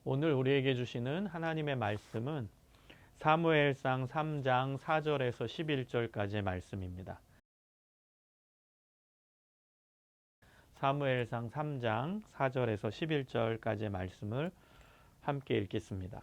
오늘 우리에게 주시는 하나님의 말씀은 사무엘상 3장 4절에서 11절까지의 말씀입니다. 사무엘상 3장 4절에서 11절까지의 말씀을 함께 읽겠습니다.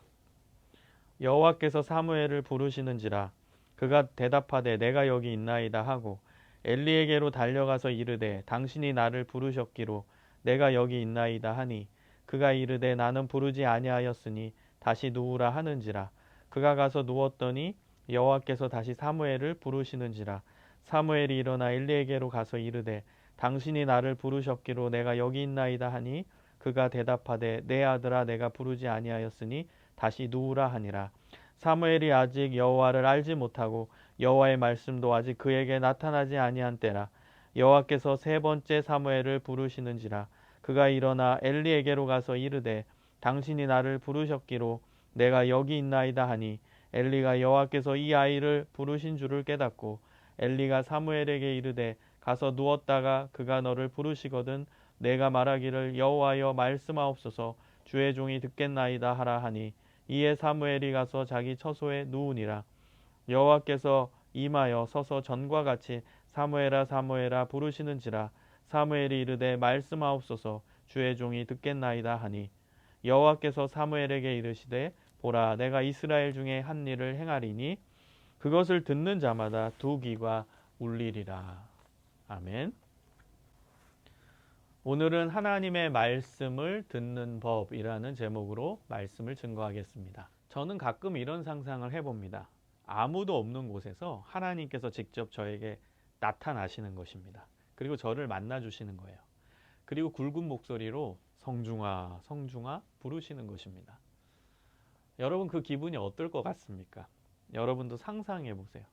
여호와께서 사무엘을 부르시는지라 그가 대답하되 내가 여기 있나이다 하고 엘리에게로 달려가서 이르되 당신이 나를 부르셨기로 내가 여기 있나이다 하니 그가 이르되 나는 부르지 아니하였으니 다시 누우라 하는지라 그가 가서 누웠더니 여호와께서 다시 사무엘을 부르시는지라 사무엘이 일어나 엘리에게로 가서 이르되 당신이 나를 부르셨기로 내가 여기 있나이다 하니 그가 대답하되 내 아들아 내가 부르지 아니하였으니 다시 누우라 하니라. 사무엘이 아직 여호와를 알지 못하고 여호와의 말씀도 아직 그에게 나타나지 아니한 때라. 여호와께서 세 번째 사무엘을 부르시는지라 그가 일어나 엘리에게로 가서 이르되 당신이 나를 부르셨기로 내가 여기 있나이다 하니 엘리가 여호와께서 이 아이를 부르신 줄을 깨닫고 엘리가 사무엘에게 이르되 가서 누웠다가 그가 너를 부르시거든 내가 말하기를 여호와여 말씀하옵소서 주의 종이 듣겠나이다 하라 하니 이에 사무엘이 가서 자기 처소에 누우니라. 여호와께서 임하여 서서 전과 같이 사무엘아 사무엘아 부르시는지라 사무엘이 이르되 말씀하옵소서 주의 종이 듣겠나이다 하니 여호와께서 사무엘에게 이르시되 보라 내가 이스라엘 중에 한 일을 행하리니 그것을 듣는 자마다 두 귀가 울리리라. 아멘. 오늘은 하나님의 말씀을 듣는 법이라는 제목으로 말씀을 증거하겠습니다. 저는 가끔 이런 상상을 해봅니다. 아무도 없는 곳에서 하나님께서 직접 저에게 나타나시는 것입니다. 그리고 저를 만나주시는 거예요. 그리고 굵은 목소리로 성중아, 성중아 부르시는 것입니다. 여러분 그 기분이 어떨 것 같습니까? 여러분도 상상해 보세요.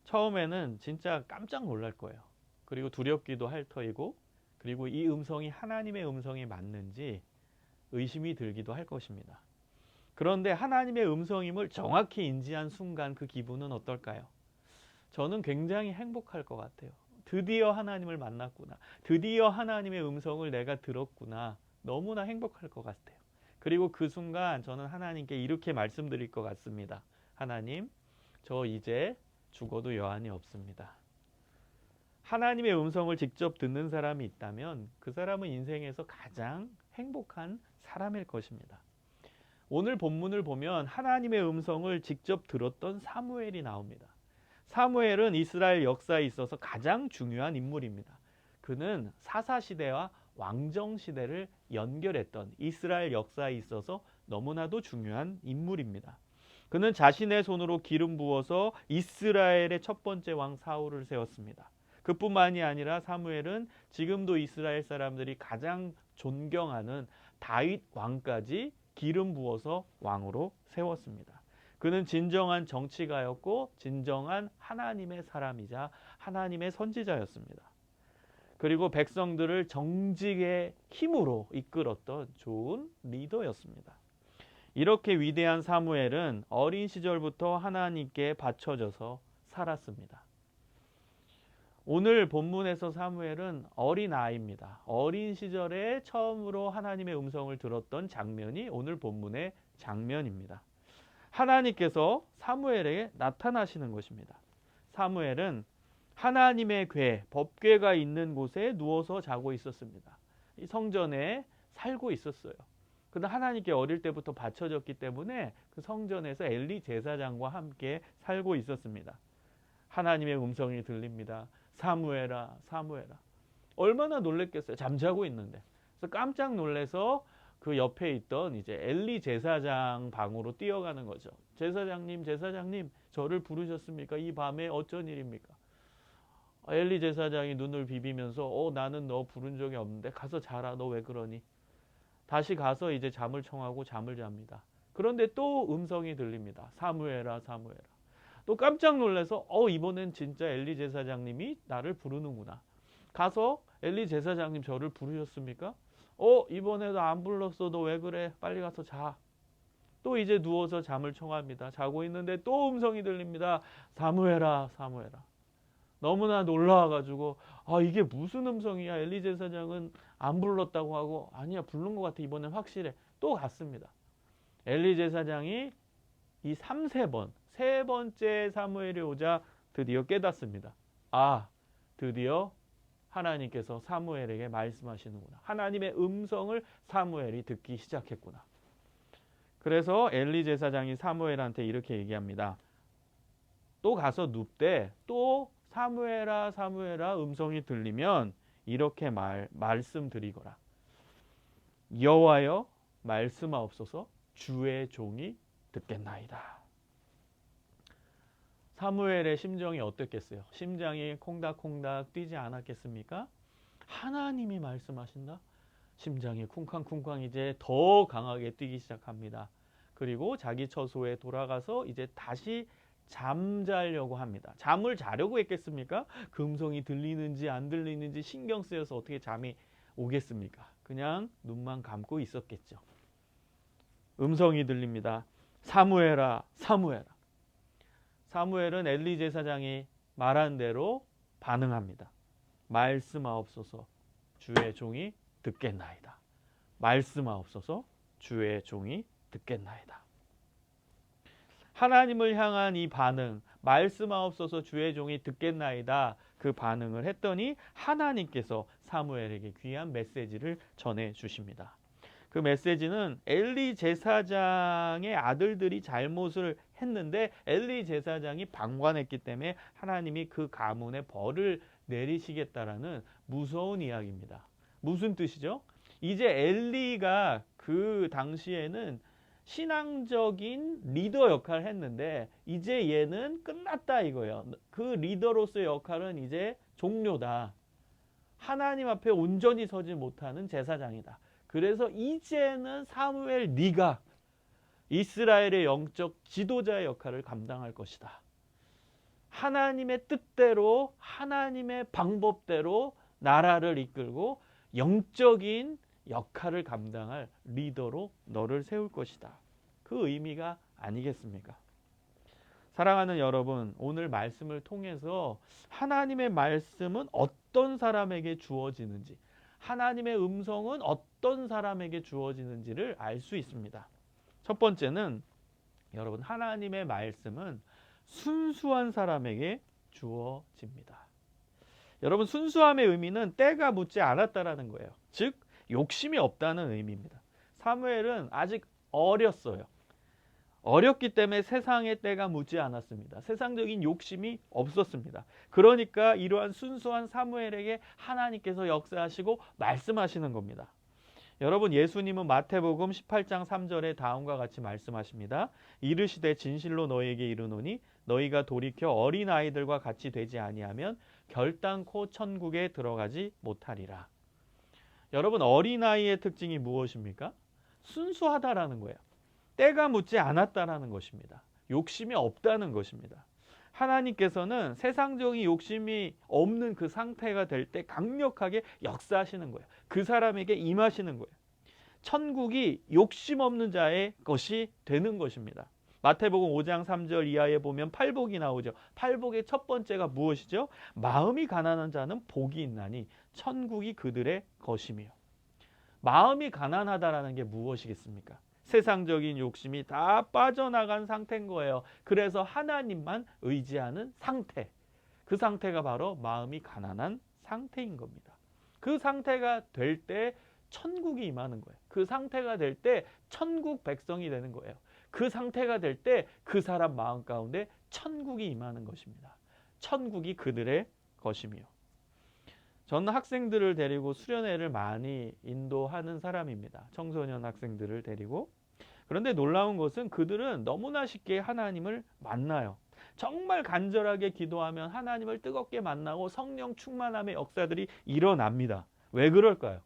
처음에는 진짜 깜짝 놀랄 거예요. 그리고 두렵기도 할 터이고 그리고 이 음성이 하나님의 음성이 맞는지 의심이 들기도 할 것입니다. 그런데 하나님의 음성임을 정확히 인지한 순간 그 기분은 어떨까요? 저는 굉장히 행복할 것 같아요. 드디어 하나님을 만났구나. 드디어 하나님의 음성을 내가 들었구나. 너무나 행복할 것 같아요. 그리고 그 순간 저는 하나님께 이렇게 말씀드릴 것 같습니다. 하나님, 저 이제 죽어도 여한이 없습니다. 하나님의 음성을 직접 듣는 사람이 있다면 그 사람은 인생에서 가장 행복한 사람일 것입니다. 오늘 본문을 보면 하나님의 음성을 직접 들었던 사무엘이 나옵니다. 사무엘은 이스라엘 역사에 있어서 가장 중요한 인물입니다. 그는 사사시대와 왕정시대를 연결했던 이스라엘 역사에 있어서 너무나도 중요한 인물입니다. 그는 자신의 손으로 기름 부어서 이스라엘의 첫 번째 왕 사울을 세웠습니다. 그뿐만이 아니라 사무엘은 지금도 이스라엘 사람들이 가장 존경하는 다윗 왕까지 기름 부어서 왕으로 세웠습니다. 그는 진정한 정치가였고 진정한 하나님의 사람이자 하나님의 선지자였습니다. 그리고 백성들을 정직의 힘으로 이끌었던 좋은 리더였습니다. 이렇게 위대한 사무엘은 어린 시절부터 하나님께 바쳐져서 살았습니다. 오늘 본문에서 사무엘은 어린 아이입니다. 어린 시절에 처음으로 하나님의 음성을 들었던 장면이 오늘 본문의 장면입니다. 하나님께서 사무엘에게 나타나시는 것입니다. 사무엘은 하나님의 궤, 법궤가 있는 곳에 누워서 자고 있었습니다. 이 성전에 살고 있었어요. 그런데 하나님께 어릴 때부터 바쳐졌기 때문에 그 성전에서 엘리 제사장과 함께 살고 있었습니다. 하나님의 음성이 들립니다. 사무엘아, 사무엘아. 얼마나 놀랬겠어요. 잠자고 있는데. 그래서 깜짝 놀래서 그 옆에 있던 이제 엘리 제사장 방으로 뛰어가는 거죠. 제사장님, 제사장님, 저를 부르셨습니까? 이 밤에 어쩐 일입니까? 엘리 제사장이 눈을 비비면서 나는 너 부른 적이 없는데 가서 자라. 너 왜 그러니? 다시 가서 이제 잠을 청하고 잠을 잡니다. 그런데 또 음성이 들립니다. 사무엘아, 사무엘아. 또 깜짝 놀라서 이번엔 진짜 엘리 제사장님이 나를 부르는구나. 가서 엘리 제사장님 저를 부르셨습니까? 이번에도 안 불렀어. 너 왜 그래? 빨리 가서 자. 또 이제 누워서 잠을 청합니다. 자고 있는데 또 음성이 들립니다. 사무엘아, 사무엘아. 너무나 놀라워가지고 이게 무슨 음성이야? 엘리 제사장은 안 불렀다고 하고 아니야 부른 것 같아 이번엔 확실해. 또 갔습니다. 엘리 제사장이 이 3~4번 세 번째 사무엘이 오자 드디어 깨닫습니다. 드디어 하나님께서 사무엘에게 말씀하시는구나. 하나님의 음성을 사무엘이 듣기 시작했구나. 그래서 엘리 제사장이 사무엘한테 이렇게 얘기합니다. 또 가서 눕되 또 사무엘아 사무엘아 음성이 들리면 이렇게 말씀드리거라. 여호와여 말씀하옵소서 주의 종이 듣겠나이다. 사무엘의 심정이 어땠겠어요? 심장이 콩닥콩닥 뛰지 않았겠습니까? 하나님이 말씀하신다? 심장이 쿵쾅쿵쾅 이제 더 강하게 뛰기 시작합니다. 그리고 자기 처소에 돌아가서 이제 다시 잠자려고 합니다. 잠을 자려고 했겠습니까? 그 음성이 들리는지 안 들리는지 신경 쓰여서 어떻게 잠이 오겠습니까? 그냥 눈만 감고 있었겠죠. 음성이 들립니다. 사무엘아 사무엘아. 사무엘은 엘리 제사장이 말한 대로 반응합니다. 말씀하옵소서 주의 종이 듣겠나이다. 말씀하옵소서 주의 종이 듣겠나이다. 하나님을 향한 이 반응, 말씀하옵소서 주의 종이 듣겠나이다. 그 반응을 했더니 하나님께서 사무엘에게 귀한 메시지를 전해 주십니다. 그 메시지는 엘리 제사장의 아들들이 잘못을 했는데 엘리 제사장이 방관했기 때문에 하나님이 그 가문에 벌을 내리시겠다라는 무서운 이야기입니다. 무슨 뜻이죠? 이제 엘리가 그 당시에는 신앙적인 리더 역할을 했는데 이제 얘는 끝났다 이거예요. 그 리더로서의 역할은 이제 종료다. 하나님 앞에 온전히 서지 못하는 제사장이다. 그래서 이제는 사무엘 네가 이스라엘의 영적 지도자의 역할을 감당할 것이다. 하나님의 뜻대로 하나님의 방법대로 나라를 이끌고 영적인 역할을 감당할 리더로 너를 세울 것이다. 그 의미가 아니겠습니까? 사랑하는 여러분, 오늘 말씀을 통해서 하나님의 말씀은 어떤 사람에게 주어지는지, 하나님의 음성은 어떤 사람에게 주어지는지를 알 수 있습니다. 첫 번째는 여러분, 하나님의 말씀은 순수한 사람에게 주어집니다. 여러분, 순수함의 의미는 때가 묻지 않았다라는 거예요. 즉 욕심이 없다는 의미입니다. 사무엘은 아직 어렸어요. 어렸기 때문에 세상의 때가 묻지 않았습니다. 세상적인 욕심이 없었습니다. 그러니까 이러한 순수한 사무엘에게 하나님께서 역사하시고 말씀하시는 겁니다. 여러분, 예수님은 마태복음 18장 3절에 다음과 같이 말씀하십니다. 이르시되 진실로 너희에게 이르노니 너희가 돌이켜 어린아이들과 같이 되지 아니하면 결단코 천국에 들어가지 못하리라. 여러분, 어린아이의 특징이 무엇입니까? 순수하다라는 거예요. 때가 묻지 않았다라는 것입니다. 욕심이 없다는 것입니다. 하나님께서는 세상적인 욕심이 없는 그 상태가 될 때 강력하게 역사하시는 거예요. 그 사람에게 임하시는 거예요. 천국이 욕심 없는 자의 것이 되는 것입니다. 마태복음 5장 3절 이하에 보면 팔복이 나오죠. 팔복의 첫 번째가 무엇이죠? 마음이 가난한 자는 복이 있나니 천국이 그들의 것이며. 마음이 가난하다라는 게 무엇이겠습니까? 세상적인 욕심이 다 빠져나간 상태인 거예요. 그래서 하나님만 의지하는 상태. 그 상태가 바로 마음이 가난한 상태인 겁니다. 그 상태가 될 때 천국이 임하는 거예요. 그 상태가 될 때 천국 백성이 되는 거예요. 그 상태가 될 때 그 사람 마음 가운데 천국이 임하는 것입니다. 천국이 그들의 것이며. 저는 학생들을 데리고 수련회를 많이 인도하는 사람입니다. 청소년 학생들을 데리고. 그런데 놀라운 것은 그들은 너무나 쉽게 하나님을 만나요. 정말 간절하게 기도하면 하나님을 뜨겁게 만나고 성령 충만함의 역사들이 일어납니다. 왜 그럴까요?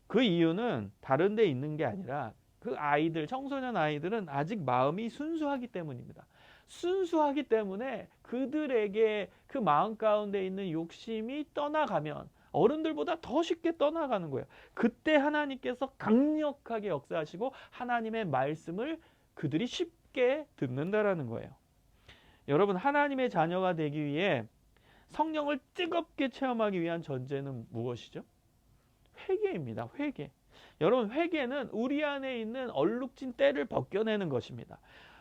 그 이유는 다른 데 있는 게 아니라 그 아이들, 청소년 아이들은 아직 마음이 순수하기 때문입니다. 순수하기 때문에 그들에게 그 마음 가운데 있는 욕심이 떠나가면 어른들보다 더 쉽게 떠나가는 거예요. 그때 하나님께서 강력하게 역사하시고 하나님의 말씀을 그들이 쉽게 듣는다라는 거예요. 여러분, 하나님의 자녀가 되기 위해 성령을 뜨겁게 체험하기 위한 전제는 무엇이죠? 회개입니다. 회개. 여러분, 회개는 우리 안에 있는 얼룩진 때를 벗겨내는 것입니다.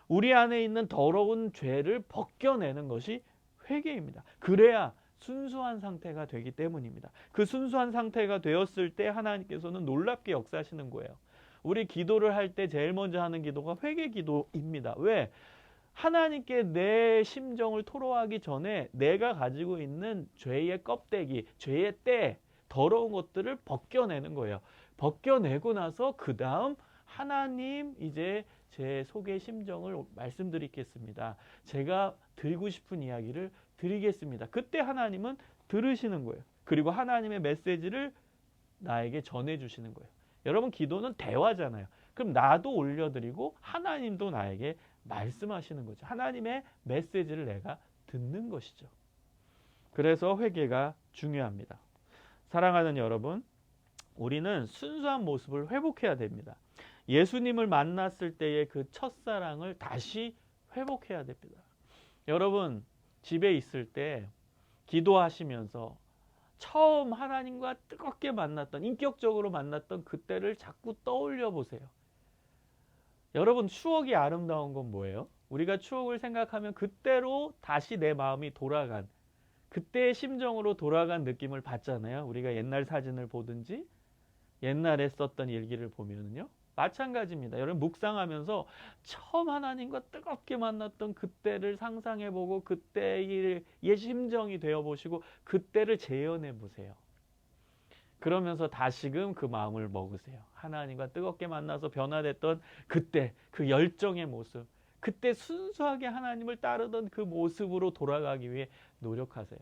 우리 안에 있는 더러운 죄를 벗겨내는 것이 회개입니다. 그래야 순수한 상태가 되기 때문입니다. 그 순수한 상태가 되었을 때 하나님께서는 놀랍게 역사하시는 거예요. 우리 기도를 할 때 제일 먼저 하는 기도가 회개 기도입니다. 왜? 하나님께 내 심정을 토로하기 전에 내가 가지고 있는 죄의 껍데기, 죄의 때, 더러운 것들을 벗겨내는 거예요. 벗겨내고 나서 그 다음 하나님, 이제 제 속의 심정을 말씀드리겠습니다. 제가 드리고 싶은 이야기를 드리겠습니다. 그때 하나님은 들으시는 거예요. 그리고 하나님의 메시지를 나에게 전해주시는 거예요. 여러분, 기도는 대화잖아요. 그럼 나도 올려드리고 하나님도 나에게 말씀하시는 거죠. 하나님의 메시지를 내가 듣는 것이죠. 그래서 회개가 중요합니다. 사랑하는 여러분, 우리는 순수한 모습을 회복해야 됩니다. 예수님을 만났을 때의 그 첫사랑을 다시 회복해야 됩니다. 여러분, 집에 있을 때 기도하시면서 처음 하나님과 뜨겁게 만났던, 인격적으로 만났던 그때를 자꾸 떠올려 보세요. 여러분, 추억이 아름다운 건 뭐예요? 우리가 추억을 생각하면 그때로 다시 내 마음이 돌아간, 그때의 심정으로 돌아간 느낌을 받잖아요. 우리가 옛날 사진을 보든지 옛날에 썼던 일기를 보면요, 마찬가지입니다. 여러분, 묵상하면서 처음 하나님과 뜨겁게 만났던 그때를 상상해보고 그때의 심정이 되어보시고 그때를 재현해보세요. 그러면서 다시금 그 마음을 먹으세요. 하나님과 뜨겁게 만나서 변화됐던 그때, 그 열정의 모습, 그때 순수하게 하나님을 따르던 그 모습으로 돌아가기 위해 노력하세요.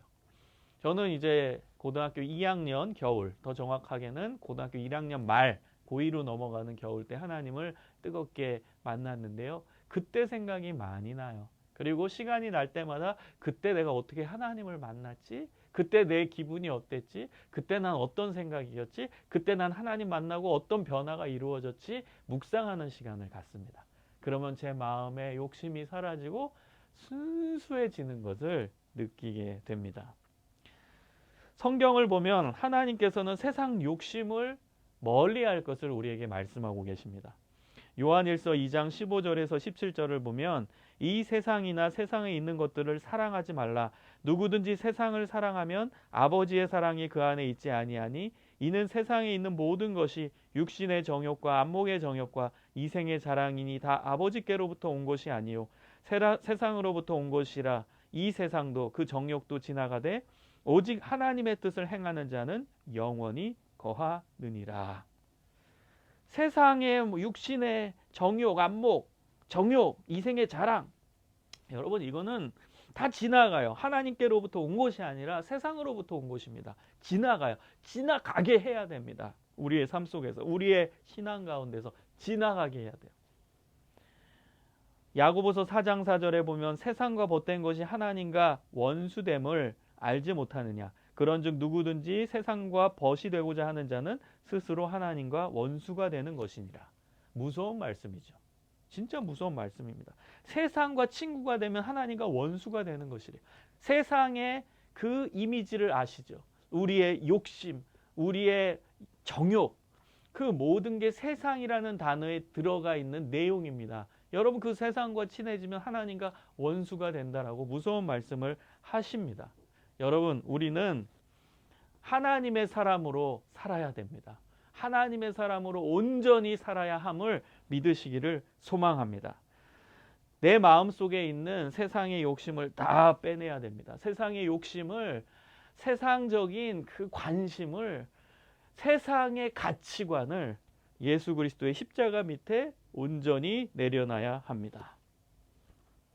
저는 이제 고등학교 2학년 겨울, 더 정확하게는 고등학교 1학년 말, 고2로 넘어가는 겨울 때 하나님을 뜨겁게 만났는데요. 그때 생각이 많이 나요. 그리고 시간이 날 때마다 그때 내가 어떻게 하나님을 만났지? 그때 내 기분이 어땠지? 그때 난 어떤 생각이었지? 그때 난 하나님 만나고 어떤 변화가 이루어졌지? 묵상하는 시간을 갖습니다. 그러면 제 마음의 욕심이 사라지고 순수해지는 것을 느끼게 됩니다. 성경을 보면 하나님께서는 세상 욕심을 멀리할 것을 우리에게 말씀하고 계십니다. 요한일서 2장 15절에서 17절을 보면 이 세상이나 세상에 있는 것들을 사랑하지 말라. 누구든지 세상을 사랑하면 아버지의 사랑이 그 안에 있지 아니하니 이는 세상에 있는 모든 것이 육신의 정욕과 안목의 정욕과 이생의 자랑이니 다 아버지께로부터 온 것이 아니요 세상으로부터 온 것이라. 이 세상도 그 정욕도 지나가되 오직 하나님의 뜻을 행하는 자는 영원히 거하느니라. 세상의 육신의 정욕, 안목, 정욕, 이생의 자랑, 여러분, 이거는 다 지나가요. 하나님께로부터 온 것이 아니라 세상으로부터 온 것입니다. 지나가요. 지나가게 해야 됩니다. 우리의 삶 속에서, 우리의 신앙 가운데서 지나가게 해야 돼요. 야고보서 4장 4절에 보면 세상과 벗된 것이 하나님과 원수됨을 알지 못하느냐. 그런즉 누구든지 세상과 벗이 되고자 하는 자는 스스로 하나님과 원수가 되는 것이니라. 무서운 말씀이죠. 진짜 무서운 말씀입니다. 세상과 친구가 되면 하나님과 원수가 되는 것이래요. 세상의 그 이미지를 아시죠? 우리의 욕심, 우리의 정욕, 그 모든 게 세상이라는 단어에 들어가 있는 내용입니다. 여러분, 그 세상과 친해지면 하나님과 원수가 된다라고 무서운 말씀을 하십니다. 여러분, 우리는 하나님의 사람으로 살아야 됩니다. 하나님의 사람으로 온전히 살아야 함을 믿으시기를 소망합니다. 내 마음속에 있는 세상의 욕심을 다 빼내야 됩니다. 세상의 욕심을, 세상적인 그 관심을, 세상의 가치관을 예수 그리스도의 십자가 밑에 온전히 내려놔야 합니다.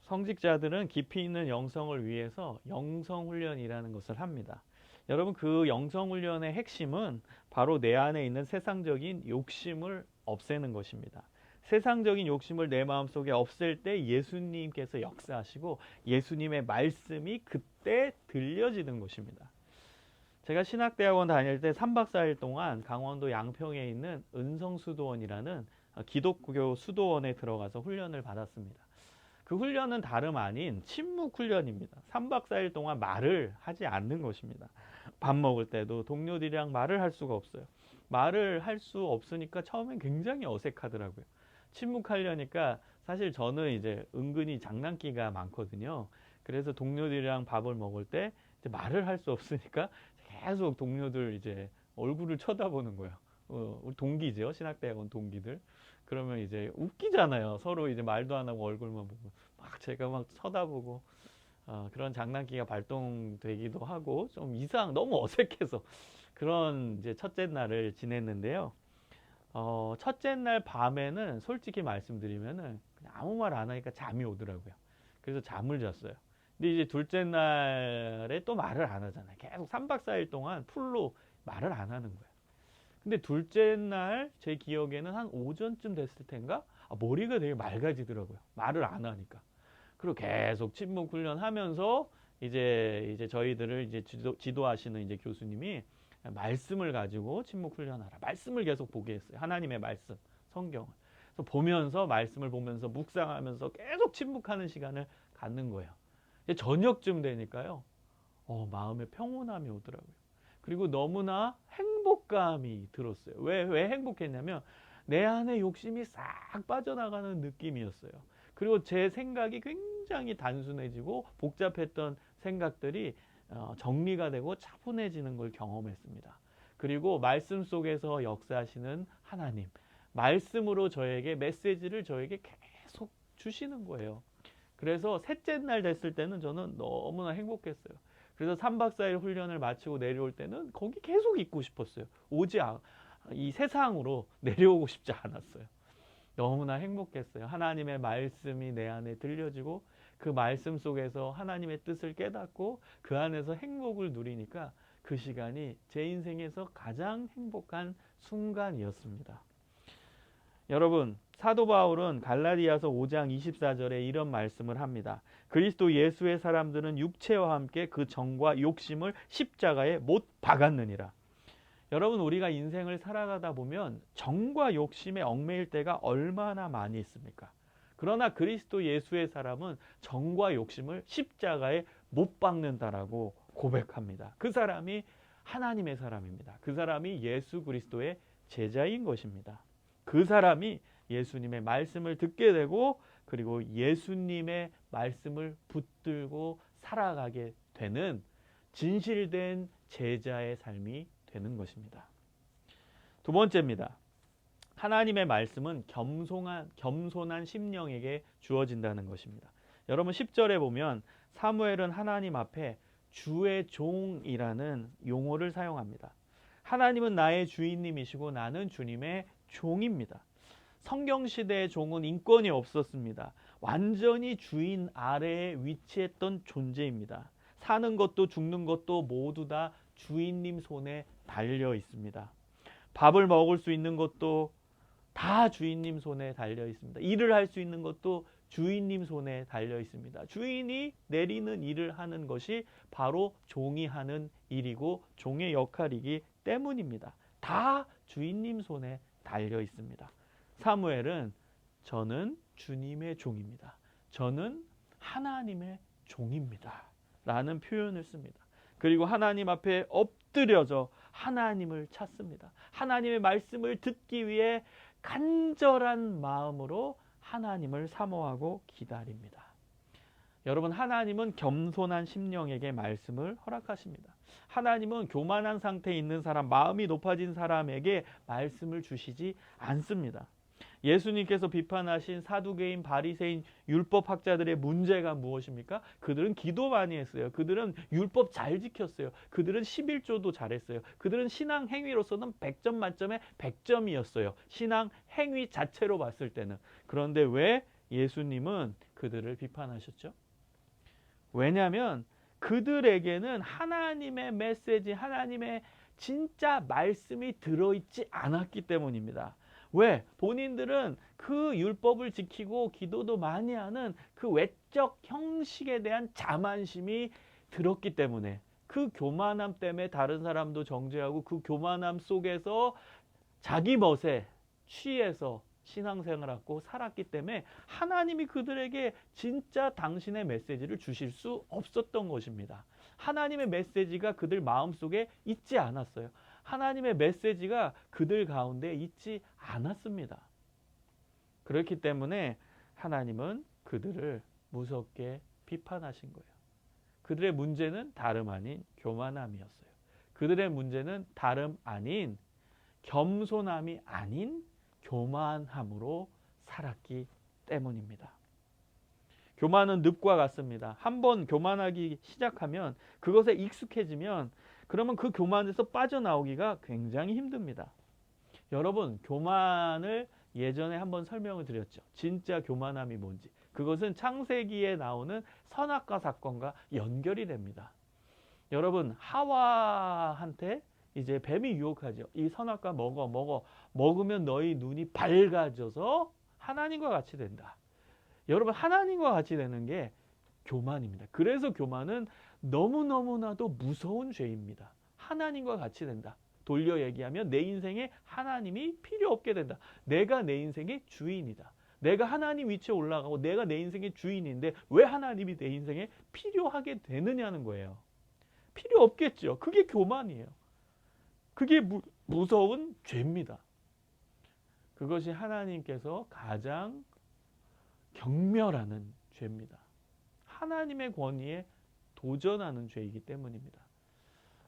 성직자들은 깊이 있는 영성을 위해서 영성훈련이라는 것을 합니다. 여러분, 그 영성훈련의 핵심은 바로 내 안에 있는 세상적인 욕심을 없애는 것입니다. 세상적인 욕심을 내 마음속에 없앨 때 예수님께서 역사하시고 예수님의 말씀이 그때 들려지는 것입니다. 제가 신학대학원 다닐 때 3박 4일 동안 강원도 양평에 있는 은성수도원이라는 기독교 수도원에 들어가서 훈련을 받았습니다. 그 훈련은 다름 아닌 침묵 훈련입니다. 3박 4일 동안 말을 하지 않는 것입니다. 밥 먹을 때도 동료들이랑 말을 할 수가 없어요. 말을 할 수 없으니까 처음엔 굉장히 어색하더라고요. 침묵하려니까 사실 저는 이제 은근히 장난기가 많거든요. 그래서 동료들이랑 밥을 먹을 때 이제 말을 할 수 없으니까 계속 동료들 이제 얼굴을 쳐다보는 거예요. 우리 동기죠. 신학대학원 동기들. 그러면 이제 웃기잖아요. 서로 이제 말도 안 하고 얼굴만 보고 막 제가 막 쳐다보고 그런 장난기가 발동되기도 하고 좀 너무 어색해서 그런 이제 첫째 날을 지냈는데요. 첫째 날 밤에는 솔직히 말씀드리면은 그냥 아무 말 안 하니까 잠이 오더라고요. 그래서 잠을 잤어요. 근데 이제 둘째 날에 또 말을 안 하잖아요. 계속 3박 4일 동안 풀로 말을 안 하는 거예요. 근데 둘째 날 제 기억에는 한 오전쯤 됐을 텐가? 머리가 되게 맑아지더라고요. 말을 안 하니까. 그리고 계속 침묵 훈련하면서 이제 저희들을 이제 지도하시는 이제 교수님이 말씀을 가지고 침묵 훈련하라. 말씀을 계속 보게 했어요. 하나님의 말씀, 성경을. 그래서 보면서 말씀을 보면서 묵상하면서 계속 침묵하는 시간을 갖는 거예요. 저녁쯤 되니까요. 마음에 평온함이 오더라고요. 그리고 너무나 행복감이 들었어요. 왜 행복했냐면 내 안에 욕심이 싹 빠져나가는 느낌이었어요. 그리고 제 생각이 굉장히 단순해지고 복잡했던 생각들이 정리가 되고 차분해지는 걸 경험했습니다. 그리고 말씀 속에서 역사하시는 하나님, 말씀으로 저에게 메시지를 저에게 계속 주시는 거예요. 그래서 셋째 날 됐을 때는 저는 너무나 행복했어요. 그래서 3박 4일 훈련을 마치고 내려올 때는 거기 계속 있고 싶었어요. 이 세상으로 내려오고 싶지 않았어요. 너무나 행복했어요. 하나님의 말씀이 내 안에 들려지고 그 말씀 속에서 하나님의 뜻을 깨닫고 그 안에서 행복을 누리니까 그 시간이 제 인생에서 가장 행복한 순간이었습니다. 여러분, 사도 바울은 갈라디아서 5장 24절에 이런 말씀을 합니다. 그리스도 예수의 사람들은 육체와 함께 그 정과 욕심을 십자가에 못 박았느니라. 여러분, 우리가 인생을 살아가다 보면 정과 욕심에 얽매일 때가 얼마나 많이 있습니까? 그러나 그리스도 예수의 사람은 정과 욕심을 십자가에 못 박는다라고 고백합니다. 그 사람이 하나님의 사람입니다. 그 사람이 예수 그리스도의 제자인 것입니다. 그 사람이 예수님의 말씀을 듣게 되고 그리고 예수님의 말씀을 붙들고 살아가게 되는 진실된 제자의 삶이 되는 것입니다. 두 번째입니다. 하나님의 말씀은 겸손한 심령에게 주어진다는 것입니다. 여러분 10절에 보면 사무엘은 하나님 앞에 주의 종이라는 용어를 사용합니다. 하나님은 나의 주인님이시고 나는 주님의 종입니다. 성경시대의 종은 인권이 없었습니다. 완전히 주인 아래에 위치했던 존재입니다. 사는 것도 죽는 것도 모두 다 주인님 손에 달려 있습니다. 밥을 먹을 수 있는 것도 다 주인님 손에 달려 있습니다. 일을 할 수 있는 것도 주인님 손에 달려 있습니다. 주인이 내리는 일을 하는 것이 바로 종이 하는 일이고 종의 역할이기 때문입니다. 다 주인님 손에 달려 있습니다. 사무엘은 저는 주님의 종입니다. 저는 하나님의 종입니다. 라는 표현을 씁니다. 그리고 하나님 앞에 엎드려져 하나님을 찾습니다. 하나님의 말씀을 듣기 위해 간절한 마음으로 하나님을 사모하고 기다립니다. 여러분, 하나님은 겸손한 심령에게 말씀을 허락하십니다. 하나님은 교만한 상태에 있는 사람, 마음이 높아진 사람에게 말씀을 주시지 않습니다. 예수님께서 비판하신 사두개인, 바리새인, 율법학자들의 문제가 무엇입니까? 그들은 기도 많이 했어요. 그들은 율법 잘 지켰어요. 그들은 11조도 잘했어요. 그들은 신앙 행위로서는 100점 만점에 100점이었어요. 신앙 행위 자체로 봤을 때는. 그런데 왜 예수님은 그들을 비판하셨죠? 왜냐하면 그들에게는 하나님의 메시지, 하나님의 진짜 말씀이 들어있지 않았기 때문입니다. 왜? 본인들은 그 율법을 지키고 기도도 많이 하는 그 외적 형식에 대한 자만심이 들었기 때문에, 그 교만함 때문에 다른 사람도 정죄하고 그 교만함 속에서 자기 멋에 취해서 신앙생활하고 살았기 때문에 하나님이 그들에게 진짜 당신의 메시지를 주실 수 없었던 것입니다. 하나님의 메시지가 그들 마음속에 있지 않았어요. 하나님의 메시지가 그들 가운데 있지 않았습니다. 그렇기 때문에 하나님은 그들을 무섭게 비판하신 거예요. 그들의 문제는 다름 아닌 교만함이었어요. 그들의 문제는 다름 아닌 겸손함이 아닌 교만함으로 살았기 때문입니다. 교만은 늪과 같습니다. 한번 교만하기 시작하면 그것에 익숙해지면 그러면 그 교만에서 빠져나오기가 굉장히 힘듭니다. 여러분, 교만을 예전에 한번 설명을 드렸죠. 진짜 교만함이 뭔지. 그것은 창세기에 나오는 선악과 사건과 연결이 됩니다. 여러분, 하와한테 이제 뱀이 유혹하죠. 이 선악과 먹으면 너희 눈이 밝아져서 하나님과 같이 된다. 여러분, 하나님과 같이 되는 게 교만입니다. 그래서 교만은 너무너무나도 무서운 죄입니다. 하나님과 같이 된다. 돌려 얘기하면 내 인생에 하나님이 필요 없게 된다. 내가 내 인생의 주인이다. 내가 하나님 위치에 올라가고 내가 내 인생의 주인인데 왜 하나님이 내 인생에 필요하게 되느냐는 거예요. 필요 없겠죠. 그게 교만이에요. 그게 무서운 죄입니다. 그것이 하나님께서 가장 경멸하는 죄입니다. 하나님의 권위에 도전하는 죄이기 때문입니다.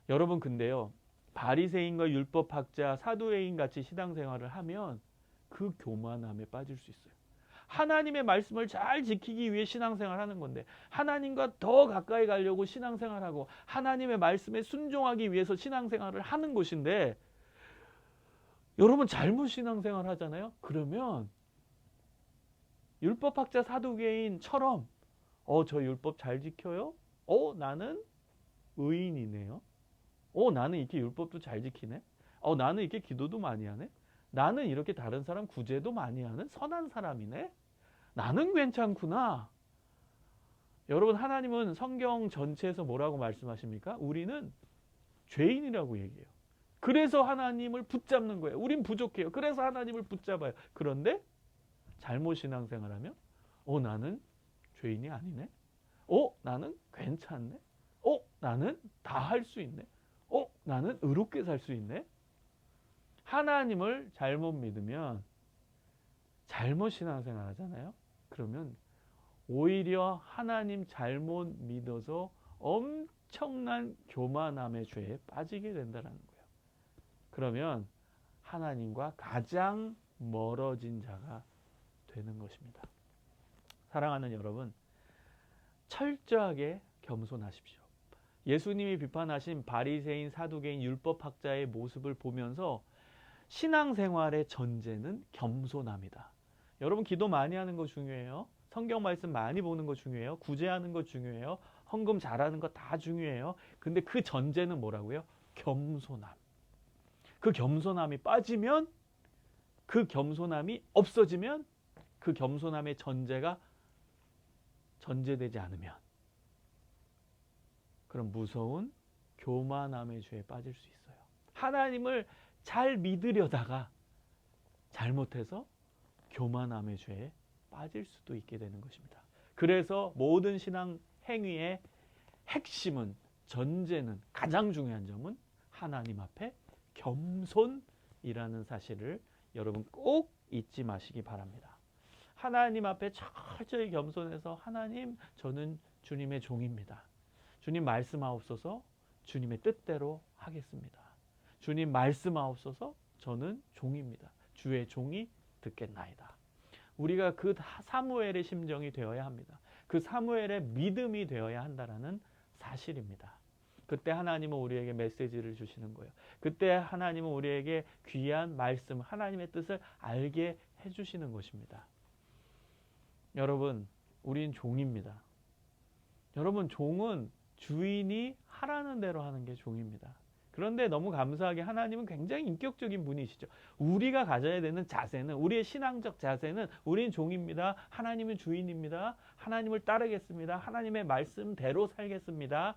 여러분, 근데요, 바리새인과 율법학자, 사두개인 같이 신앙생활을 하면 그 교만함에 빠질 수 있어요. 하나님의 말씀을 잘 지키기 위해 신앙생활을 하는 건데 하나님과 더 가까이 가려고 신앙생활하고 하나님의 말씀에 순종하기 위해서 신앙생활을 하는 것인데 여러분 잘못 신앙생활 하잖아요. 그러면 율법학자 사두개인처럼 저 율법 잘 지켜요? 나는 의인이네요. 나는 이렇게 율법도 잘 지키네. 나는 이렇게 기도도 많이 하네. 나는 이렇게 다른 사람 구제도 많이 하는 선한 사람이네. 나는 괜찮구나. 여러분, 하나님은 성경 전체에서 뭐라고 말씀하십니까? 우리는 죄인이라고 얘기해요. 그래서 하나님을 붙잡는 거예요. 우린 부족해요. 그래서 하나님을 붙잡아요. 그런데 잘못 신앙생활하면 나는 죄인이 아니네. 나는 괜찮네. 나는 다 할 수 있네. 나는 의롭게 살 수 있네. 하나님을 잘못 믿으면 잘못 신앙생활 하잖아요. 그러면 오히려 하나님 잘못 믿어서 엄청난 교만함의 죄에 빠지게 된다는 거예요. 그러면 하나님과 가장 멀어진 자가 되는 것입니다. 사랑하는 여러분, 철저하게 겸손하십시오. 예수님이 비판하신 바리새인, 사두개인, 율법학자의 모습을 보면서 신앙생활의 전제는 겸손함이다. 여러분, 기도 많이 하는 거 중요해요. 성경 말씀 많이 보는 거 중요해요. 구제하는 거 중요해요. 헌금 잘하는 거 다 중요해요. 근데 그 전제는 뭐라고요? 겸손함. 그 겸손함이 빠지면, 그 겸손함이 없어지면, 그 겸손함의 전제가 전제되지 않으면 그럼 무서운 교만함의 죄에 빠질 수 있어요. 하나님을 잘 믿으려다가 잘못해서 교만함의 죄에 빠질 수도 있게 되는 것입니다. 그래서 모든 신앙 행위의 핵심은, 전제는, 가장 중요한 점은 하나님 앞에 겸손이라는 사실을 여러분 꼭 잊지 마시기 바랍니다. 하나님 앞에 철저히 겸손해서 하나님, 저는 주님의 종입니다. 주님 말씀하옵소서. 주님의 뜻대로 하겠습니다. 주님 말씀하옵소서. 저는 종입니다. 주의 종이 듣겠나이다. 우리가 그 사무엘의 심정이 되어야 합니다. 그 사무엘의 믿음이 되어야 한다는 사실입니다. 그때 하나님은 우리에게 메시지를 주시는 거예요. 그때 하나님은 우리에게 귀한 말씀, 하나님의 뜻을 알게 해주시는 것입니다. 여러분, 우린 종입니다. 여러분, 종은 주인이 하라는 대로 하는 게 종입니다. 그런데 너무 감사하게 하나님은 굉장히 인격적인 분이시죠. 우리가 가져야 되는 자세는, 우리의 신앙적 자세는 우린 종입니다. 하나님은 주인입니다. 하나님을 따르겠습니다. 하나님의 말씀대로 살겠습니다.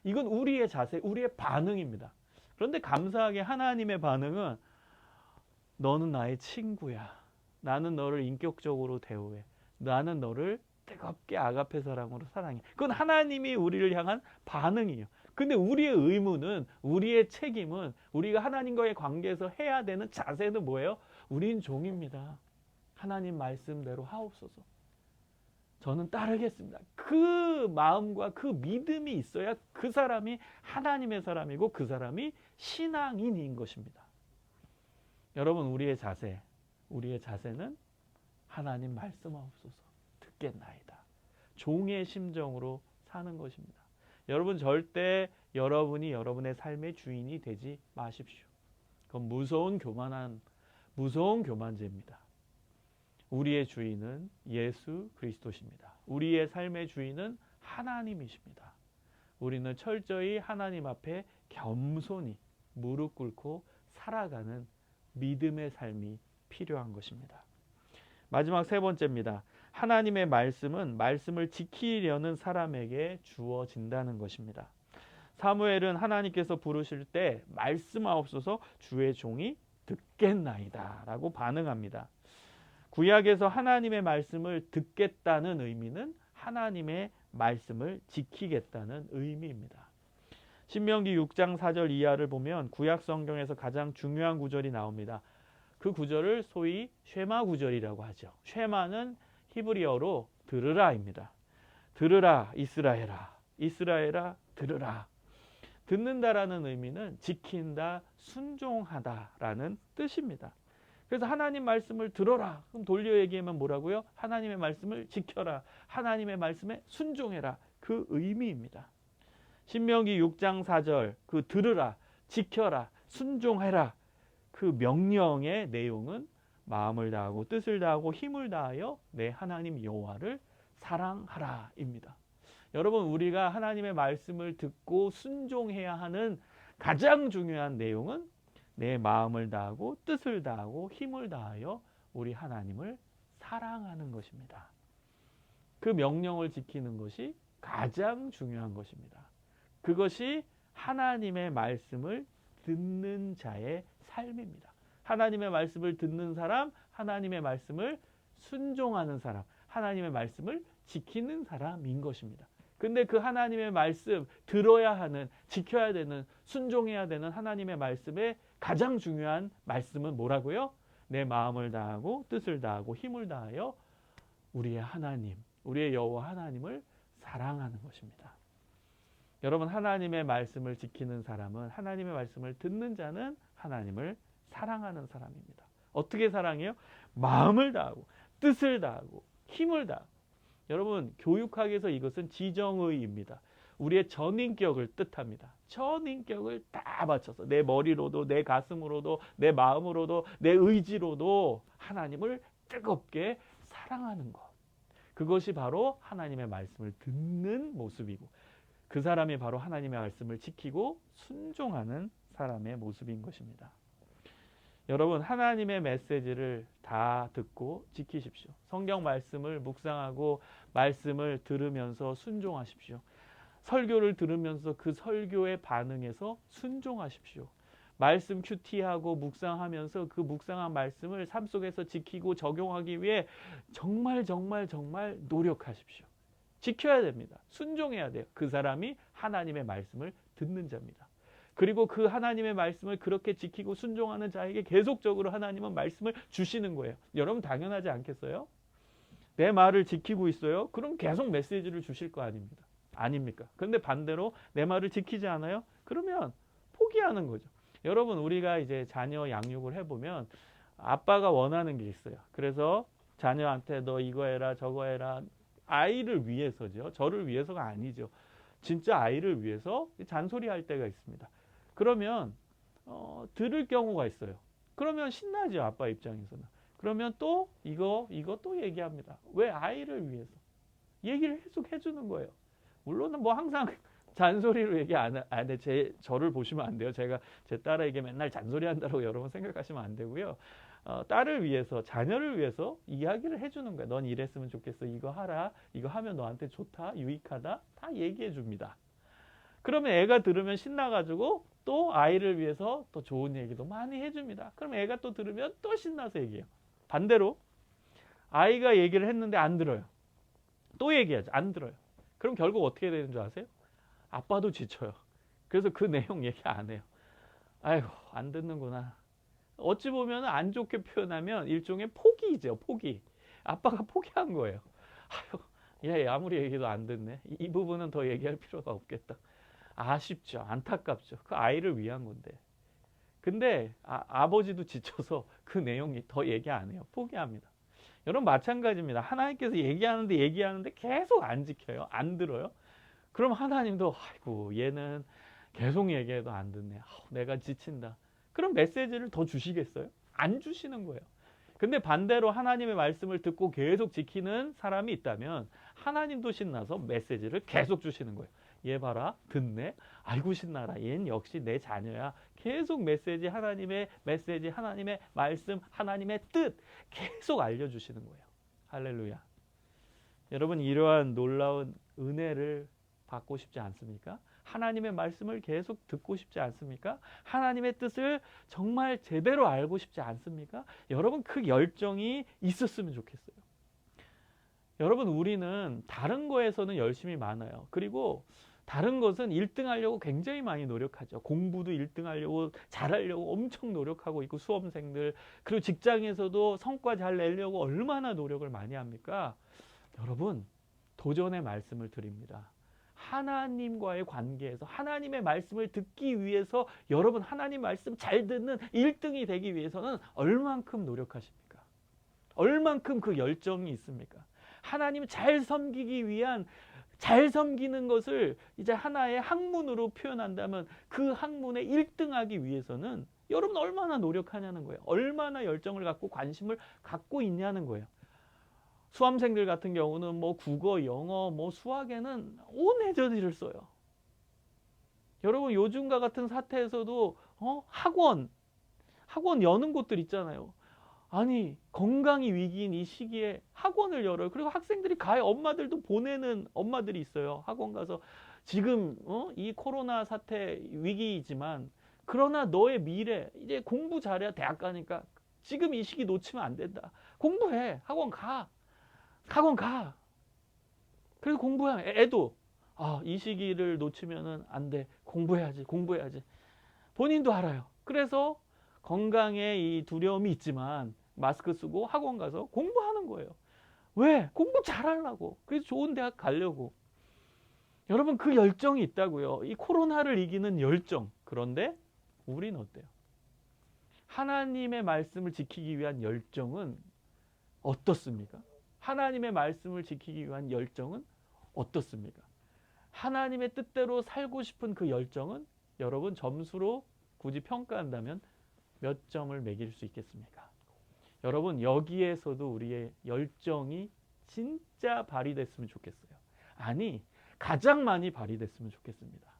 이건 우리의 자세, 우리의 반응입니다. 그런데 감사하게 하나님의 반응은 너는 나의 친구야. 나는 너를 인격적으로 대우해. 나는 너를 뜨겁게 아가페 사랑으로 사랑해. 그건 하나님이 우리를 향한 반응이에요. 근데 우리의 의무는, 우리의 책임은, 우리가 하나님과의 관계에서 해야 되는 자세는 뭐예요? 우린 종입니다. 하나님 말씀대로 하옵소서. 저는 따르겠습니다. 그 마음과 그 믿음이 있어야 그 사람이 하나님의 사람이고 그 사람이 신앙인인 것입니다. 여러분, 우리의 자세는 하나님 말씀하옵소서 듣겠나이다. 종의 심정으로 사는 것입니다. 여러분, 절대 여러분이 여러분의 삶의 주인이 되지 마십시오. 그건 무서운 교만죄입니다. 우리의 주인은 예수 그리스도십니다. 우리의 삶의 주인은 하나님이십니다. 우리는 철저히 하나님 앞에 겸손히 무릎 꿇고 살아가는 믿음의 삶이 필요한 것입니다. 마지막 세 번째입니다. 하나님의 말씀은 말씀을 지키려는 사람에게 주어진다는 것입니다. 사무엘은 하나님께서 부르실 때 말씀하옵소서 주의 종이 듣겠나이다 라고 반응합니다. 구약에서 하나님의 말씀을 듣겠다는 의미는 하나님의 말씀을 지키겠다는 의미입니다. 신명기 6장 4절 이하를 보면 구약 성경에서 가장 중요한 구절이 나옵니다. 그 구절을 소위 쉐마 구절이라고 하죠. 쉐마는 히브리어로 들으라입니다. 들으라 이스라엘아, 이스라엘아 들으라. 듣는다라는 의미는 지킨다, 순종하다라는 뜻입니다. 그래서 하나님 말씀을 들어라. 그럼 돌려 얘기하면 뭐라고요? 하나님의 말씀을 지켜라. 하나님의 말씀에 순종해라. 그 의미입니다. 신명기 6장 4절 그 들으라, 지켜라, 순종해라. 그 명령의 내용은 마음을 다하고 뜻을 다하고 힘을 다하여 내 하나님 여호와를 사랑하라입니다. 여러분, 우리가 하나님의 말씀을 듣고 순종해야 하는 가장 중요한 내용은 내 마음을 다하고 뜻을 다하고 힘을 다하여 우리 하나님을 사랑하는 것입니다. 그 명령을 지키는 것이 가장 중요한 것입니다. 그것이 하나님의 말씀을 듣는 자의 삶입니다. 하나님의 말씀을 듣는 사람, 하나님의 말씀을 순종하는 사람, 하나님의 말씀을 지키는 사람인 것입니다. 근데 그 하나님의 말씀, 들어야 하는, 지켜야 되는, 순종해야 되는 하나님의 말씀의 가장 중요한 말씀은 뭐라고요? 내 마음을 다하고 뜻을 다하고 힘을 다하여 우리의 하나님, 우리의 여호와 하나님을 사랑하는 것입니다. 여러분, 하나님의 말씀을 지키는 사람은, 하나님의 말씀을 듣는 자는 하나님을 사랑하는 사람입니다. 어떻게 사랑해요? 마음을 다하고 뜻을 다하고 힘을 다하고. 여러분, 교육학에서 이것은 지정의입니다. 우리의 전인격을 뜻합니다. 전인격을 다 바쳐서 내 머리로도 내 가슴으로도 내 마음으로도 내 의지로도 하나님을 뜨겁게 사랑하는 것. 그것이 바로 하나님의 말씀을 듣는 모습이고 그 사람이 바로 하나님의 말씀을 지키고 순종하는 사람의 모습인 것입니다. 여러분, 하나님의 메시지를 다 듣고 지키십시오. 성경 말씀을 묵상하고 말씀을 들으면서 순종하십시오. 설교를 들으면서 그 설교에 반응해서 순종하십시오. 말씀 큐티하고 묵상하면서 그 묵상한 말씀을 삶 속에서 지키고 적용하기 위해 정말 노력하십시오. 지켜야 됩니다. 순종해야 돼요. 그 사람이 하나님의 말씀을 듣는 자입니다. 그리고 그 하나님의 말씀을 그렇게 지키고 순종하는 자에게 계속적으로 하나님은 말씀을 주시는 거예요. 여러분, 당연하지 않겠어요? 내 말을 지키고 있어요? 그럼 계속 메시지를 주실 거 아닙니다. 아닙니까? 그런데 반대로 내 말을 지키지 않아요? 그러면 포기하는 거죠. 여러분, 우리가 이제 자녀 양육을 해보면 아빠가 원하는 게 있어요. 그래서 자녀한테 너 이거 해라 저거 해라. 아이를 위해서죠. 저를 위해서가 아니죠. 진짜 아이를 위해서 잔소리할 때가 있습니다. 그러면 들을 경우가 있어요. 그러면 신나죠. 아빠 입장에서는. 그러면 또 이거 또 얘기합니다. 왜? 아이를 위해서. 얘기를 계속 해주는 거예요. 물론 뭐 항상 잔소리로 얘기 안 해. 저를 보시면 안 돼요. 제가 제 딸에게 맨날 잔소리한다고 여러분 생각하시면 안 되고요. 딸을 위해서, 자녀를 위해서 이야기를 해주는 거예요. 넌 이랬으면 좋겠어. 이거 하라. 이거 하면 너한테 좋다. 유익하다. 다 얘기해 줍니다. 그러면 애가 들으면 신나가지고 또 아이를 위해서 또 좋은 얘기도 많이 해줍니다. 그럼 애가 또 들으면 또 신나서 얘기해요. 반대로 아이가 얘기를 했는데 안 들어요. 또 얘기하죠. 안 들어요. 그럼 결국 어떻게 되는 줄 아세요? 아빠도 지쳐요. 그래서 그 내용 얘기 안 해요. 아이고, 안 듣는구나. 어찌 보면 안 좋게 표현하면 일종의 포기죠. 포기. 아빠가 포기한 거예요. 아유, 얘 아무리 얘기도 안 듣네. 이 부분은 더 얘기할 필요가 없겠다. 아쉽죠. 안타깝죠. 그 아이를 위한 건데. 근데 아버지도 지쳐서 그 내용이 더 얘기 안 해요. 포기합니다. 여러분 마찬가지입니다. 하나님께서 얘기하는데 계속 안 지켜요. 안 들어요. 그럼 하나님도 아이고 얘는 계속 얘기해도 안 듣네. 내가 지친다. 그럼 메시지를 더 주시겠어요? 안 주시는 거예요. 근데 반대로 하나님의 말씀을 듣고 계속 지키는 사람이 있다면 하나님도 신나서 메시지를 계속 주시는 거예요. 얘 봐라, 듣네. 아이고 신나라. 얘는 역시 내 자녀야. 계속 메시지, 하나님의 메시지, 하나님의 말씀, 하나님의 뜻 계속 알려주시는 거예요. 할렐루야. 여러분 이러한 놀라운 은혜를 받고 싶지 않습니까? 하나님의 말씀을 계속 듣고 싶지 않습니까? 하나님의 뜻을 정말 제대로 알고 싶지 않습니까? 여러분 그 열정이 있었으면 좋겠어요. 여러분 우리는 다른 거에서는 열심히 많아요. 그리고 다른 것은 1등 하려고 굉장히 많이 노력하죠. 공부도 1등 하려고 잘하려고 엄청 노력하고 있고 수험생들 그리고 직장에서도 성과 잘 내려고 얼마나 노력을 많이 합니까? 여러분 도전의 말씀을 드립니다. 하나님과의 관계에서 하나님의 말씀을 듣기 위해서 여러분 하나님 말씀 잘 듣는 1등이 되기 위해서는 얼만큼 노력하십니까? 얼만큼 그 열정이 있습니까? 하나님 잘 섬기기 위한 잘 섬기는 것을 이제 하나의 학문으로 표현한다면 그 학문에 1등하기 위해서는 여러분 얼마나 노력하냐는 거예요. 얼마나 열정을 갖고 관심을 갖고 있냐는 거예요. 수험생들 같은 경우는 뭐 국어, 영어, 뭐 수학에는 온 에너지를 써요. 여러분 요즘과 같은 사태에서도 학원 여는 곳들 있잖아요. 아니 건강이 위기인 이 시기에 학원을 열어요. 그리고 학생들이 가요. 엄마들도 보내는 엄마들이 있어요. 학원 가서 지금 이 코로나 사태 위기이지만 그러나 너의 미래 이제 공부 잘해야 대학 가니까 지금 이 시기 놓치면 안 된다. 공부해. 학원 가. 그래서 공부해. 애도 이 시기를 놓치면은 안 돼. 공부해야지. 본인도 알아요. 그래서 건강에 이 두려움이 있지만 마스크 쓰고 학원 가서 공부하는 거예요. 왜? 공부 잘하려고. 그래서 좋은 대학 가려고. 여러분 그 열정이 있다고요. 이 코로나를 이기는 열정. 그런데 우리는 어때요? 하나님의 말씀을 지키기 위한 열정은 어떻습니까? 하나님의 말씀을 지키기 위한 열정은 어떻습니까? 하나님의 뜻대로 살고 싶은 그 열정은 여러분 점수로 굳이 평가한다면 몇 점을 매길 수 있겠습니까? 여러분 여기에서도 우리의 열정이 진짜 발휘됐으면 좋겠어요. 아니 가장 많이 발휘됐으면 좋겠습니다.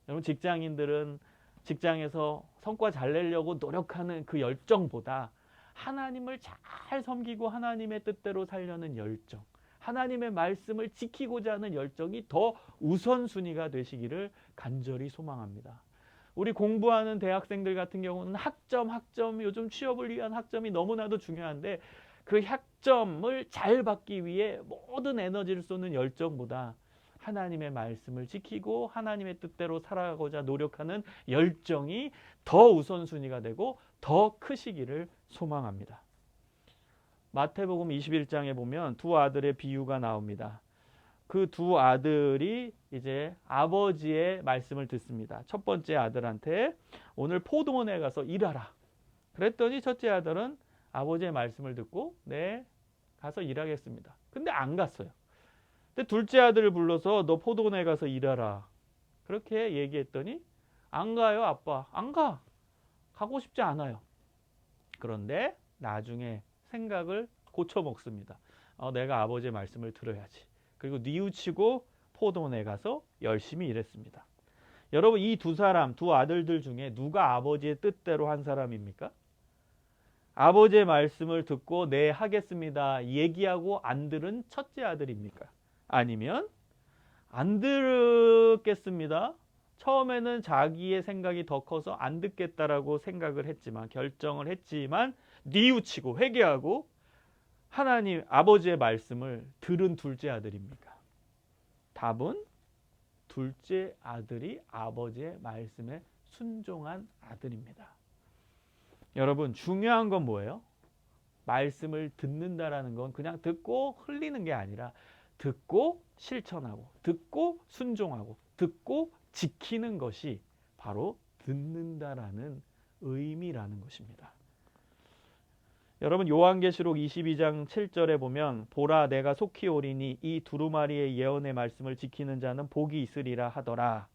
여러분 직장인들은 직장에서 성과 잘 내려고 노력하는 그 열정보다 하나님을 잘 섬기고 하나님의 뜻대로 살려는 열정, 하나님의 말씀을 지키고자 하는 열정이 더 우선순위가 되시기를 간절히 소망합니다. 우리 공부하는 대학생들 같은 경우는 학점, 요즘 취업을 위한 학점이 너무나도 중요한데 그 학점을 잘 받기 위해 모든 에너지를 쏟는 열정보다 하나님의 말씀을 지키고 하나님의 뜻대로 살아가고자 노력하는 열정이 더 우선순위가 되고 더 크시기를 소망합니다. 마태복음 21장에 보면 두 아들의 비유가 나옵니다. 그 두 아들이 이제 아버지의 말씀을 듣습니다. 첫 번째 아들한테 오늘 포도원에 가서 일하라. 그랬더니 첫째 아들은 아버지의 말씀을 듣고 네, 가서 일하겠습니다. 근데 안 갔어요. 근데 둘째 아들을 불러서 너 포도원에 가서 일하라. 그렇게 얘기했더니 안 가요, 아빠. 안 가. 가고 싶지 않아요. 그런데 나중에 생각을 고쳐 먹습니다. 내가 아버지의 말씀을 들어야지. 그리고 뉘우치고 포도원에 가서 열심히 일했습니다. 여러분 이 두 아들들 중에 누가 아버지의 뜻대로 한 사람입니까? 아버지의 말씀을 듣고 네 하겠습니다 얘기하고 안 들은 첫째 아들입니까? 아니면 안 듣겠습니다. 처음에는 자기의 생각이 더 커서 안 듣겠다라고 생각을 했지만 결정을 했지만 뉘우치고 회개하고 하나님 아버지의 말씀을 들은 둘째 아들입니까? 답은 둘째 아들이 아버지의 말씀에 순종한 아들입니다. 여러분, 중요한 건 뭐예요? 말씀을 듣는다라는 건 그냥 듣고 흘리는 게 아니라 듣고 실천하고, 듣고 순종하고, 듣고 지키는 것이 바로 듣는다라는 의미라는 것입니다. 여러분, 요한계시록 22장 7절에 보면 보라 내가 속히 오리니 이 두루마리의 예언의 말씀을 지키는 자는 복이 있으리라 하더라.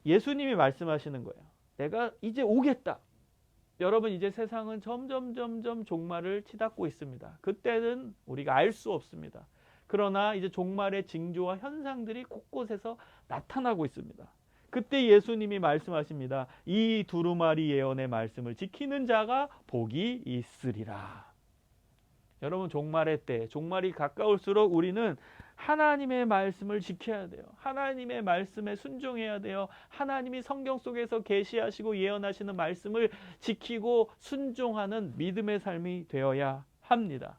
예수님이 말씀하시는 거예요. 내가 이제 오겠다. 여러분, 이제 세상은 점점 종말을 치닫고 있습니다. 그때는 우리가 알 수 없습니다. 그러나 이제 종말의 징조와 현상들이 곳곳에서 나타나고 있습니다. 그때 예수님이 말씀하십니다. 이 두루마리 예언의 말씀을 지키는 자가 복이 있으리라. 여러분, 종말의 때, 종말이 가까울수록 우리는 하나님의 말씀을 지켜야 돼요. 하나님의 말씀에 순종해야 돼요. 하나님이 성경 속에서 계시하시고 예언하시는 말씀을 지키고 순종하는 믿음의 삶이 되어야 합니다.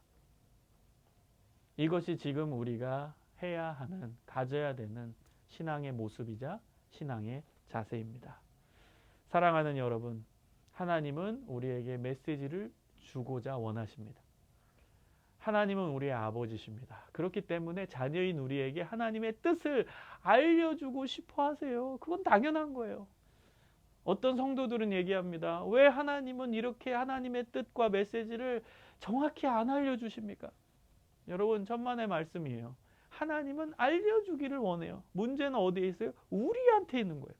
이것이 지금 우리가 해야 하는, 가져야 되는 신앙의 모습이자 신앙의 자세입니다. 사랑하는 여러분, 하나님은 우리에게 메시지를 주고자 원하십니다. 하나님은 우리의 아버지십니다. 그렇기 때문에 자녀인 우리에게 하나님의 뜻을 알려주고 싶어 하세요. 그건 당연한 거예요. 어떤 성도들은 얘기합니다. 왜 하나님은 이렇게 하나님의 뜻과 메시지를 정확히 안 알려주십니까? 여러분, 천만의 말씀이에요. 하나님은 알려주기를 원해요. 문제는 어디에 있어요? 우리한테 있는 거예요.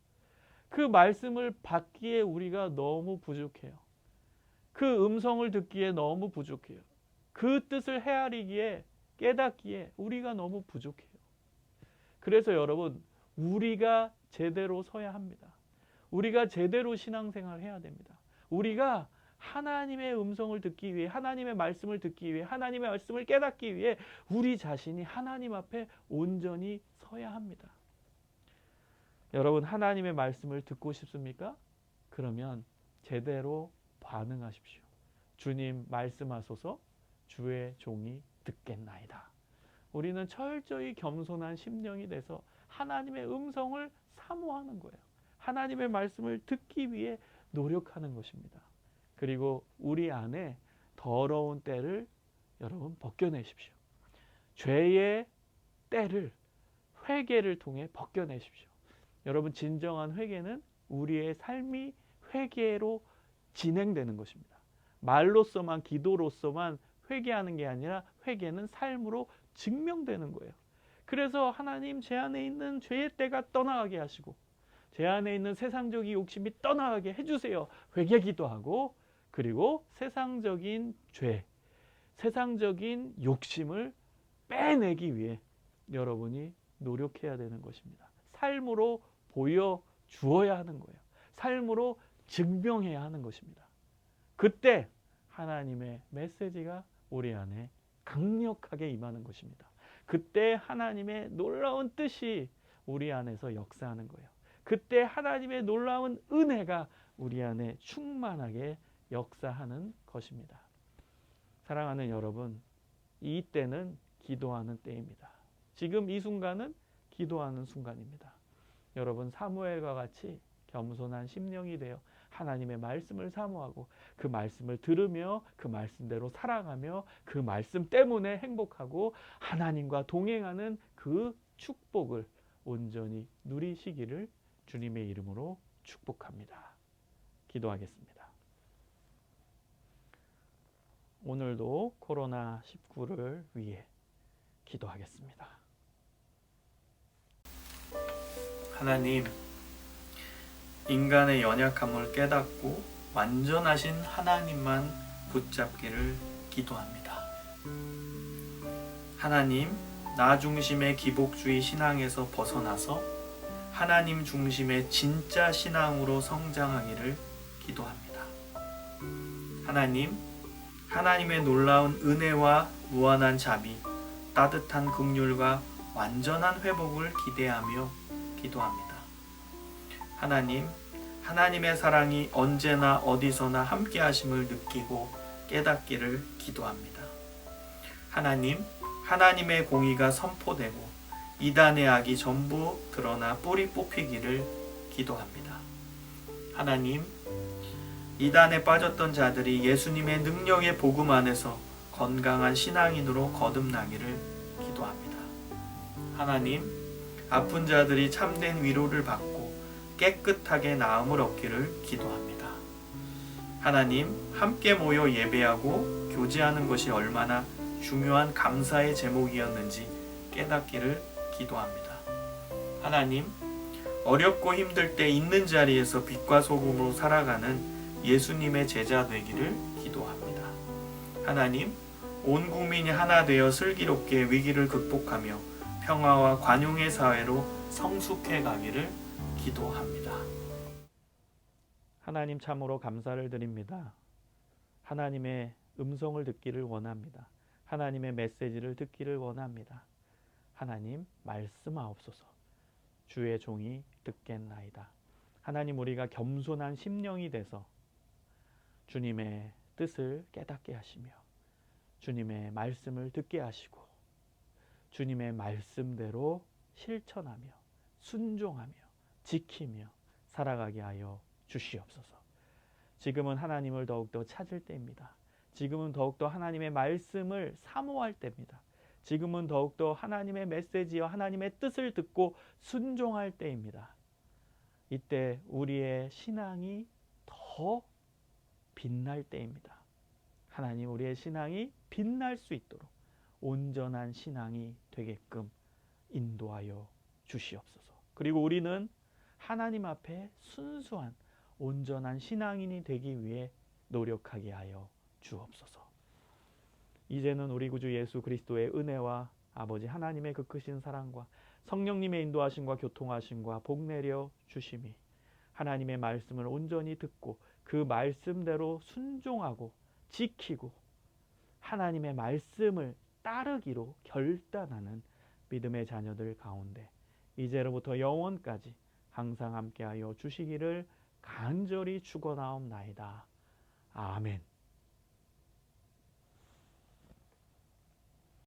그 말씀을 받기에 우리가 너무 부족해요. 그 음성을 듣기에 너무 부족해요. 그 뜻을 헤아리기에, 깨닫기에 우리가 너무 부족해요. 그래서 여러분, 우리가 제대로 서야 합니다. 우리가 제대로 신앙생활을 해야 됩니다. 우리가 하나님의 음성을 듣기 위해, 하나님의 말씀을 듣기 위해, 하나님의 말씀을 깨닫기 위해 우리 자신이 하나님 앞에 온전히 서야 합니다. 여러분, 하나님의 말씀을 듣고 싶습니까? 그러면 제대로 반응하십시오. 주님 말씀하소서, 주의 종이 듣겠나이다. 우리는 철저히 겸손한 심령이 돼서 하나님의 음성을 사모하는 거예요. 하나님의 말씀을 듣기 위해 노력하는 것입니다. 그리고 우리 안에 더러운 때를 여러분 벗겨내십시오. 죄의 때를 회개를 통해 벗겨내십시오. 여러분, 진정한 회개는 우리의 삶이 회개로 진행되는 것입니다. 말로서만, 기도로서만 회개하는 게 아니라 회개는 삶으로 증명되는 거예요. 그래서 하나님, 제 안에 있는 죄의 때가 떠나가게 하시고 제 안에 있는 세상적인 욕심이 떠나가게 해주세요. 회개기도 하고, 그리고 세상적인 죄, 세상적인 욕심을 빼내기 위해 여러분이 노력해야 되는 것입니다. 삶으로 보여주어야 하는 거예요. 삶으로 증명해야 하는 것입니다. 그때 하나님의 메시지가 우리 안에 강력하게 임하는 것입니다. 그때 하나님의 놀라운 뜻이 우리 안에서 역사하는 거예요. 그때 하나님의 놀라운 은혜가 우리 안에 충만하게 역사하는 것입니다. 사랑하는 여러분, 이 때는 기도하는 때입니다. 지금 이 순간은 기도하는 순간입니다. 여러분, 사무엘과 같이 겸손한 심령이 되어 하나님의 말씀을 사모하고 그 말씀을 들으며 그 말씀대로 살아가며 그 말씀 때문에 행복하고 하나님과 동행하는 그 축복을 온전히 누리시기를 주님의 이름으로 축복합니다. 기도하겠습니다. 오늘도 코로나19를 위해 기도하겠습니다. 하나님, 인간의 연약함을 깨닫고 완전하신 하나님만 붙잡기를 기도합니다. 하나님, 나 중심의 기복주의 신앙에서 벗어나서 하나님 중심의 진짜 신앙으로 성장하기를 기도합니다. 하나님, 하나님의 놀라운 은혜와 무한한 자비, 따뜻한 긍휼과 완전한 회복을 기대하며 기도합니다. 하나님, 하나님의 사랑이 언제나 어디서나 함께 하심을 느끼고 깨닫기를 기도합니다. 하나님, 하나님의 공의가 선포되고 이단의 악이 전부 드러나 뿌리 뽑히기를 기도합니다. 하나님, 이단에 빠졌던 자들이 예수님의 능력의 복음 안에서 건강한 신앙인으로 거듭나기를 기도합니다. 하나님, 아픈 자들이 참된 위로를 받고 깨끗하게 나음을 얻기를 기도합니다. 하나님, 함께 모여 예배하고 교제하는 것이 얼마나 중요한 감사의 제목이었는지 깨닫기를 기도합니다. 하나님, 어렵고 힘들 때 있는 자리에서 빛과 소금으로 살아가는 예수님의 제자 되기를 기도합니다. 하나님, 온 국민이 하나 되어 슬기롭게 위기를 극복하며 평화와 관용의 사회로 성숙해 가기를 기도합니다. 하나님 참으로 감사를 드립니다. 하나님의 음성을 듣기를 원합니다. 하나님의 메시지를 듣기를 원합니다. 하나님 말씀하옵소서. 주의 종이 듣겠나이다. 하나님, 우리가 겸손한 심령이 돼서 주님의 뜻을 깨닫게 하시며 주님의 말씀을 듣게 하시고 주님의 말씀대로 실천하며 순종하며 지키며 살아가게 하여 주시옵소서. 지금은 하나님을 더욱더 찾을 때입니다. 지금은 더욱더 하나님의 말씀을 사모할 때입니다. 지금은 더욱더 하나님의 메시지와 하나님의 뜻을 듣고 순종할 때입니다. 이때 우리의 신앙이 더 빛날 때입니다. 하나님, 우리의 신앙이 빛날 수 있도록 온전한 신앙이 되게끔 인도하여 주시옵소서. 그리고 우리는 하나님 앞에 순수한 온전한 신앙인이 되기 위해 노력하게 하여 주옵소서. 이제는 우리 구주 예수 그리스도의 은혜와 아버지 하나님의 그 크신 사랑과 성령님의 인도하심과 교통하심과 복 내려 주심이 하나님의 말씀을 온전히 듣고 그 말씀대로 순종하고 지키고 하나님의 말씀을 따르기로 결단하는 믿음의 자녀들 가운데 이제로부터 영원까지 항상 함께하여 주시기를 간절히 축원하옵나이다. 아멘.